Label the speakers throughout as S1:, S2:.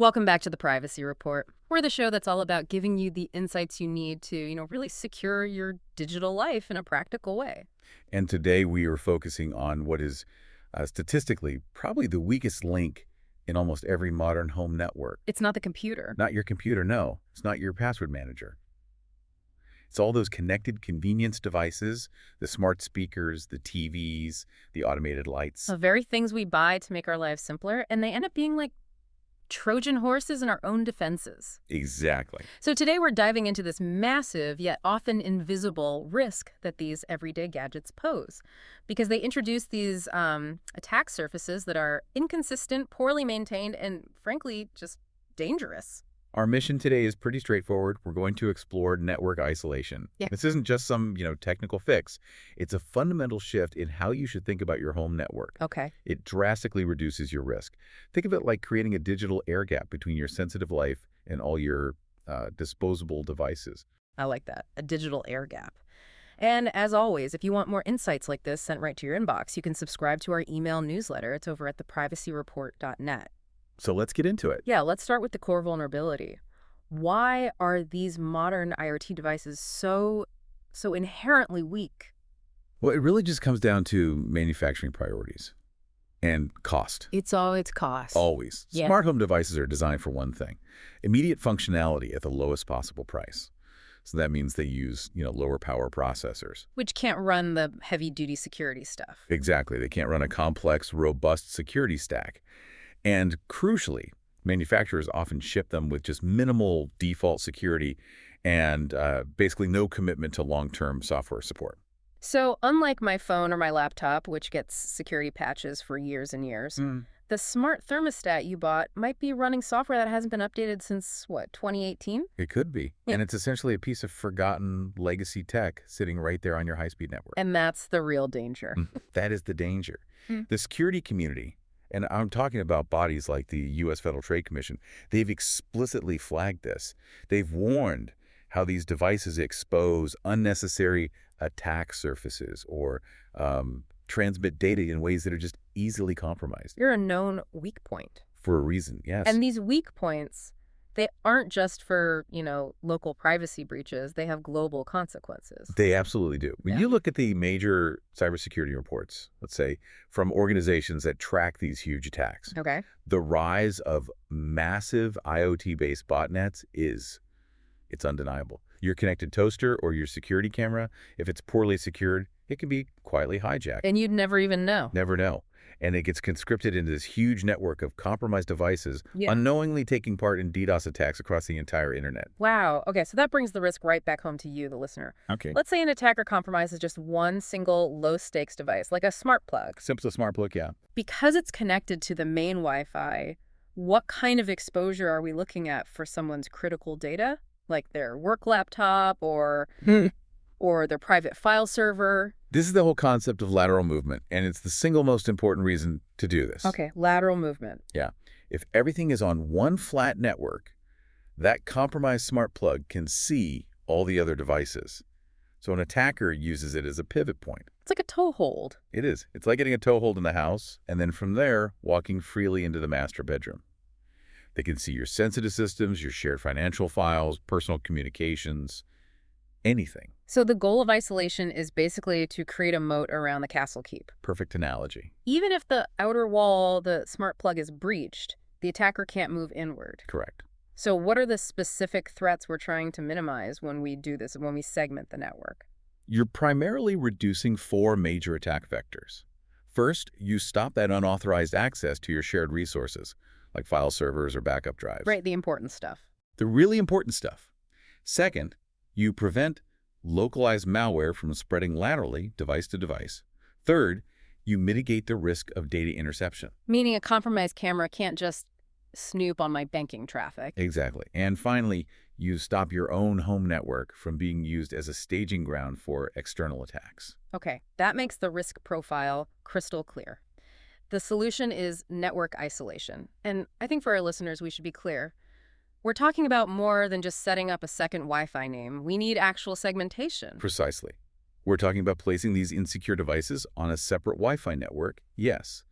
S1: Welcome back to the Privacy Report. We're the show that's all about giving you the insights you need to, really secure your digital life in a practical way.
S2: And today we are focusing on what is statistically probably the weakest link in almost every modern home network.
S1: It's not the computer.
S2: Not your computer, no. It's not your password manager. It's all those connected convenience devices, the smart speakers, the TVs, the automated lights.
S1: The very things we buy to make our lives simpler, and they end up being like Trojan horses in our own defenses.
S2: Exactly.
S1: So today we're diving into this massive yet often invisible risk that these everyday gadgets pose, because they introduce these attack surfaces that are inconsistent, poorly maintained, and frankly, just dangerous.
S2: Our mission today is pretty straightforward. We're going to explore network isolation.
S1: Yeah.
S2: This isn't just some, technical fix. It's a fundamental shift in how you should think about your home network.
S1: Okay.
S2: It drastically reduces your risk. Think of it like creating a digital air gap between your sensitive life and all your disposable devices.
S1: I like that. A digital air gap. And as always, if you want more insights like this sent right to your inbox, you can subscribe to our email newsletter. It's over at theprivacyreport.net.
S2: So let's get into it.
S1: Yeah, let's start with the core vulnerability. Why are these modern IoT devices so inherently weak?
S2: Well, it really just comes down to manufacturing priorities and cost.
S1: It's cost.
S2: Always.
S1: Yeah.
S2: Smart home devices are designed for one thing: immediate functionality at the lowest possible price. So that means they use, lower power processors.
S1: Which can't run the heavy-duty security stuff.
S2: Exactly. They can't run a complex, robust security stack. And crucially, manufacturers often ship them with just minimal default security and basically no commitment to long-term software support.
S1: So unlike my phone or my laptop, which gets security patches for years and years, the smart thermostat you bought might be running software that hasn't been updated since, 2018?
S2: It could be.
S1: Yeah.
S2: And it's essentially a piece of forgotten legacy tech sitting right there on your high-speed network.
S1: And that's the real danger.
S2: That is the danger.
S1: Mm.
S2: The security community, and I'm talking about bodies like the U.S. Federal Trade Commission, they've explicitly flagged this. They've warned how these devices expose unnecessary attack surfaces or transmit data in ways that are just easily compromised.
S1: You're a known weak point.
S2: For a reason, yes.
S1: And these weak points, they aren't just for, local privacy breaches. They have global consequences.
S2: They absolutely do. When
S1: Yeah.
S2: you look at the major cybersecurity reports, let's say, from organizations that track these huge attacks,
S1: Okay.
S2: the rise of massive IoT-based botnets it's undeniable. Your connected toaster or your security camera, if it's poorly secured, it can be quietly hijacked.
S1: And you'd never even know.
S2: Never know. And it gets conscripted into this huge network of compromised devices,
S1: Yeah.
S2: unknowingly taking part in DDoS attacks across the entire internet.
S1: Wow. Okay, so that brings the risk right back home to you, the listener.
S2: Okay.
S1: Let's say an attacker compromises just one single low-stakes device, like a smart plug.
S2: Simple smart plug, yeah.
S1: Because it's connected to the main Wi-Fi, what kind of exposure are we looking at for someone's critical data? Like their work laptop or their private file server?
S2: This is the whole concept of lateral movement, and it's the single most important reason to do this.
S1: Okay, lateral movement.
S2: Yeah. If everything is on one flat network, that compromised smart plug can see all the other devices. So an attacker uses it as a pivot point.
S1: It's like a toehold.
S2: It is. It's like getting a toehold in the house, and then from there, walking freely into the master bedroom. They can see your sensitive systems, your shared financial files, personal communications, anything.
S1: So the goal of isolation is basically to create a moat around the castle keep.
S2: Perfect analogy.
S1: Even if the outer wall, the smart plug, is breached, the attacker can't move inward.
S2: Correct.
S1: So what are the specific threats we're trying to minimize when we do this, when we segment the network?
S2: You're primarily reducing 4 major attack vectors. First, you stop that unauthorized access to your shared resources, like file servers or backup drives.
S1: Right, the important stuff.
S2: The really important stuff. Second, you prevent localized malware from spreading laterally, device to device. Third, you mitigate the risk of data interception.
S1: Meaning a compromised camera can't just snoop on my banking traffic.
S2: Exactly. And finally, you stop your own home network from being used as a staging ground for external attacks.
S1: Okay, that makes the risk profile crystal clear. The solution is network isolation. And I think for our listeners, we should be clear. We're talking about more than just setting up a second Wi-Fi name. We need actual segmentation.
S2: Precisely. We're talking about placing these insecure devices on a separate Wi-Fi network, yes.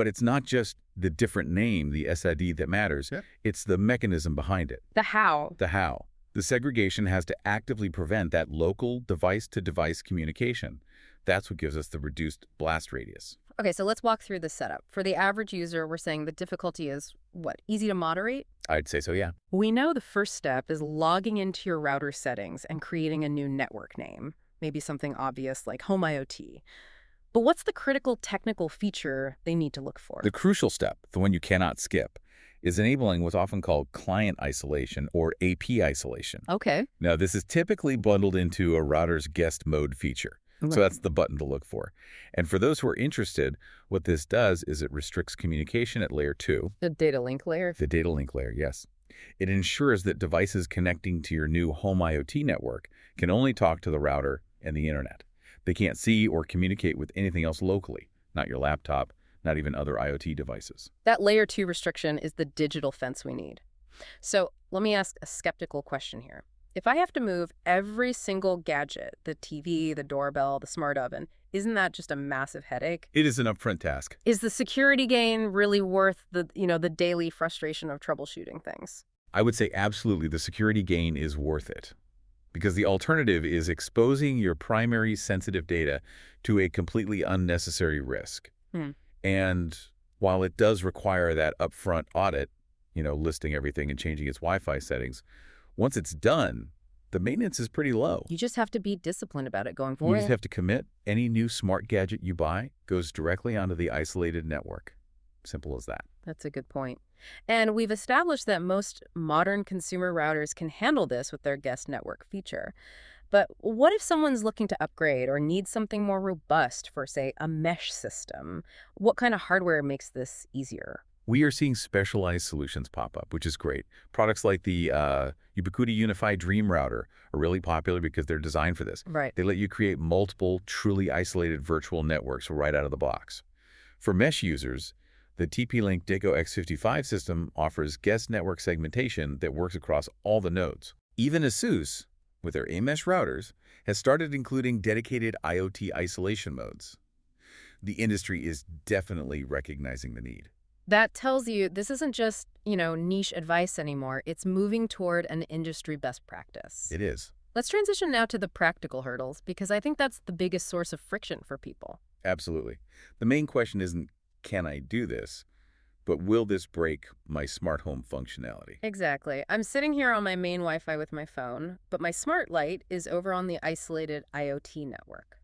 S2: But it's not just the different name, the SID, that matters.
S3: Yep.
S2: It's the mechanism behind it,
S1: The how.
S2: the how. The segregation has to actively prevent that local device-to-device communication. That's what gives us the reduced blast radius.
S1: Okay, so let's walk through the setup. For the average user, we're saying the difficulty is, what, easy to moderate?
S2: I'd say so, yeah.
S1: We know the first step is logging into your router settings and creating a new network name, maybe something obvious like Home IoT. But what's the critical technical feature they need to look for?
S2: The crucial step, the one you cannot skip, is enabling what's often called client isolation or AP isolation.
S1: Okay.
S2: Now, this is typically bundled into a router's guest mode feature.
S1: Right.
S2: So that's the button to look for. And for those who are interested, what this does is it restricts communication at layer 2.
S1: The data link layer.
S2: The data link layer, yes. It ensures that devices connecting to your new home IoT network can only talk to the router and the internet. They can't see or communicate with anything else locally, not your laptop, not even other IoT devices.
S1: That layer 2 restriction is the digital fence we need. So let me ask a skeptical question here. If I have to move every single gadget, the TV, the doorbell, the smart oven, isn't that just a massive headache?
S2: It is an upfront task.
S1: Is the security gain really worth the daily frustration of troubleshooting things?
S2: I would say absolutely the security gain is worth it, because the alternative is exposing your primary sensitive data to a completely unnecessary risk. And while it does require that upfront audit, listing everything and changing its Wi-Fi settings, once it's done, the maintenance is pretty low.
S1: You just have to be disciplined about it going
S2: You
S1: forward.
S2: just have to commit. Any new smart gadget you buy goes directly onto the isolated network. Simple as that.
S1: That's a good point. And we've established that most modern consumer routers can handle this with their guest network feature. But what if someone's looking to upgrade or needs something more robust for, say, a mesh system? What kind of hardware makes this easier?
S2: We are seeing specialized solutions pop up, which is great. Products like the Ubiquiti Unified Dream Router are really popular because they're designed for this.
S1: Right.
S2: They let you create multiple, truly isolated virtual networks right out of the box. For mesh users, the TP-Link Deco X55 system offers guest network segmentation that works across all the nodes. Even ASUS, with their AMesh routers, has started including dedicated IoT isolation modes. The industry is definitely recognizing the need.
S1: That tells you this isn't just, niche advice anymore. It's moving toward an industry best practice.
S2: It is.
S1: Let's transition now to the practical hurdles, because I think that's the biggest source of friction for people.
S2: Absolutely. The main question isn't, can I do this? But will this break my smart home functionality?
S1: Exactly. I'm sitting here on my main Wi-Fi with my phone, but my smart light is over on the isolated IoT network.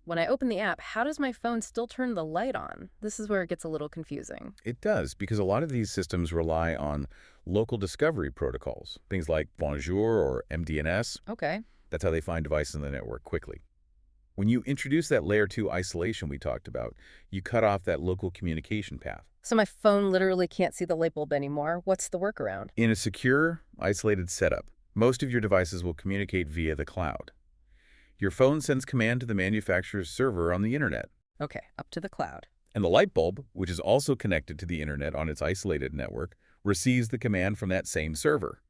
S1: When I open the app, how does my phone still turn the light on? This is where it gets a little confusing.
S2: It does, because a lot of these systems rely on local discovery protocols, things like Bonjour or MDNS.
S1: Okay.
S2: That's how they find devices in the network quickly. When you introduce that layer 2 isolation we talked about, you cut off that local communication path.
S1: So my phone literally can't see the light bulb anymore. What's the workaround?
S2: In a secure, isolated setup, most of your devices will communicate via the cloud. Your phone sends command to the manufacturer's server on the internet.
S1: Okay, up to the cloud.
S2: And the light bulb, which is also connected to the internet on its isolated network, receives the command from that same server.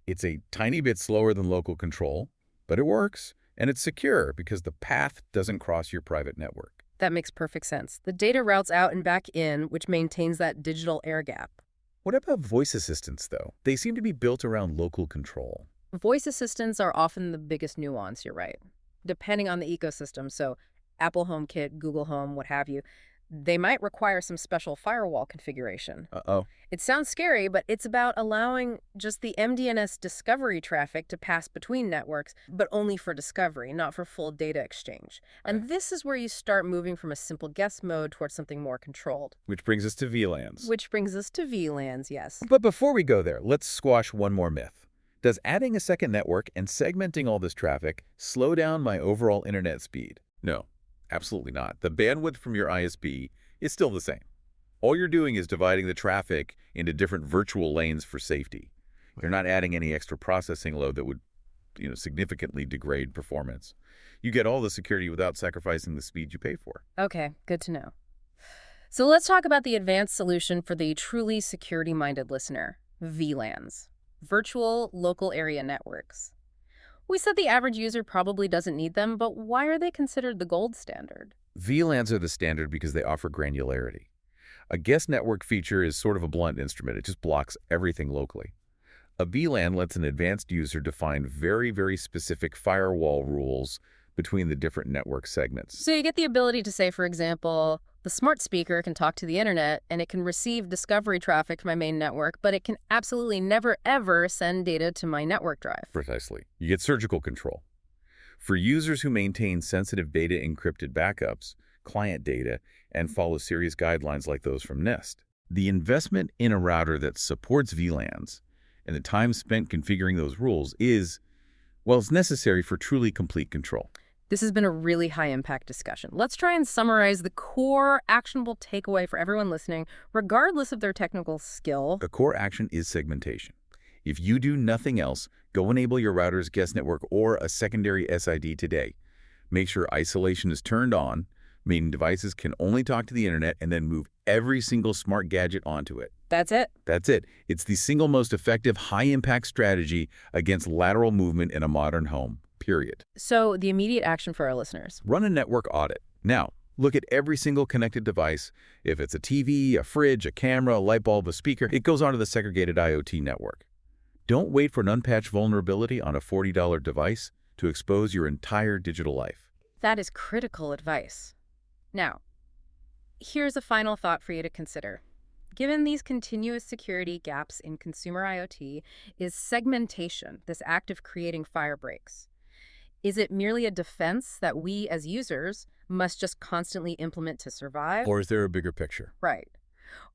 S2: It's a tiny bit slower than local control, but it works, and it's secure because the path doesn't cross your private network.
S1: That makes perfect sense. The data routes out and back in, which maintains that digital air gap.
S2: What about voice assistants, though? They seem to be built around local control.
S1: Voice assistants are often the biggest nuance, you're right. Depending on the ecosystem, so Apple HomeKit, Google Home, what have you, they might require some special firewall configuration.
S2: Uh-oh.
S1: It sounds scary, but it's about allowing just the MDNS discovery traffic to pass between networks, but only for discovery, not for full data exchange. And this is where you start moving from a simple guest mode towards something more controlled.
S2: Which brings us to VLANs.
S1: Which brings us to VLANs, yes.
S2: But before we go there, let's squash one more myth. Does adding a second network and segmenting all this traffic slow down my overall internet speed? No, absolutely not. The bandwidth from your ISP is still the same. All you're doing is dividing the traffic into different virtual lanes for safety. You're not adding any extra processing load that would, significantly degrade performance. You get all the security without sacrificing the speed you pay for.
S1: Okay, good to know. So let's talk about the advanced solution for the truly security-minded listener, VLANs. Virtual Local Area Networks. We said the average user probably doesn't need them, but why are they considered the gold standard?
S2: VLANs are the standard because they offer granularity. A guest network feature is sort of a blunt instrument. It just blocks everything locally. A VLAN lets an advanced user define very, very specific firewall rules between the different network segments.
S1: So you get the ability to say, for example, the smart speaker can talk to the internet and it can receive discovery traffic from my main network, but it can absolutely never, ever send data to my network drive.
S2: Precisely. You get surgical control. For users who maintain sensitive data encrypted backups, client data, and follow serious guidelines like those from Nest, the investment in a router that supports VLANs and the time spent configuring those rules is, well, it's necessary for truly complete control.
S1: This has been a really high-impact discussion. Let's try and summarize the core actionable takeaway for everyone listening, regardless of their technical skill.
S2: The core action is segmentation. If you do nothing else, go enable your router's guest network or a secondary SID today. Make sure isolation is turned on, meaning devices can only talk to the internet, and then move every single smart gadget onto it.
S1: That's it.
S2: That's it. It's the single most effective high-impact strategy against lateral movement in a modern home, period.
S1: So the immediate action for our listeners.
S2: Run a network audit. Now, look at every single connected device. If it's a TV, a fridge, a camera, a light bulb, a speaker, it goes onto the segregated IoT network. Don't wait for an unpatched vulnerability on a $40 device to expose your entire digital life.
S1: That is critical advice. Now, here's a final thought for you to consider. Given these continuous security gaps in consumer IoT, is segmentation, this act of creating fire breaks, is it merely a defense that we as users must just constantly implement to survive?
S2: Or is there a bigger picture?
S1: Right.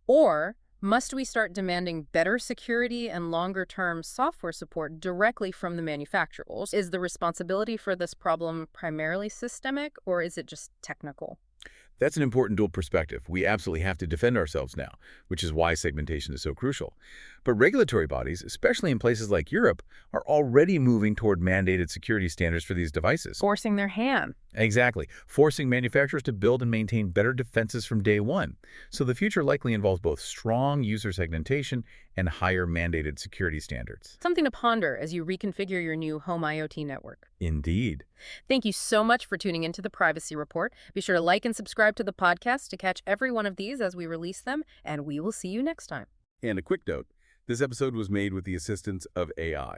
S1: Or must we start demanding better security and longer-term software support directly from the manufacturers? Is the responsibility for this problem primarily systemic, or is it just technical?
S2: That's an important dual perspective. We absolutely have to defend ourselves now, which is why segmentation is so crucial. But regulatory bodies, especially in places like Europe, are already moving toward mandated security standards for these devices.
S1: Forcing their hand.
S2: Exactly. Forcing manufacturers to build and maintain better defenses from day one. So the future likely involves both strong user segmentation and higher mandated security standards.
S1: Something to ponder as you reconfigure your new home IoT network.
S2: Indeed.
S1: Thank you so much for tuning into the Privacy Report. Be sure to like and subscribe to the podcast to catch every one of these as we release them, and we will see you next time.
S2: And a quick note, this episode was made with the assistance of AI.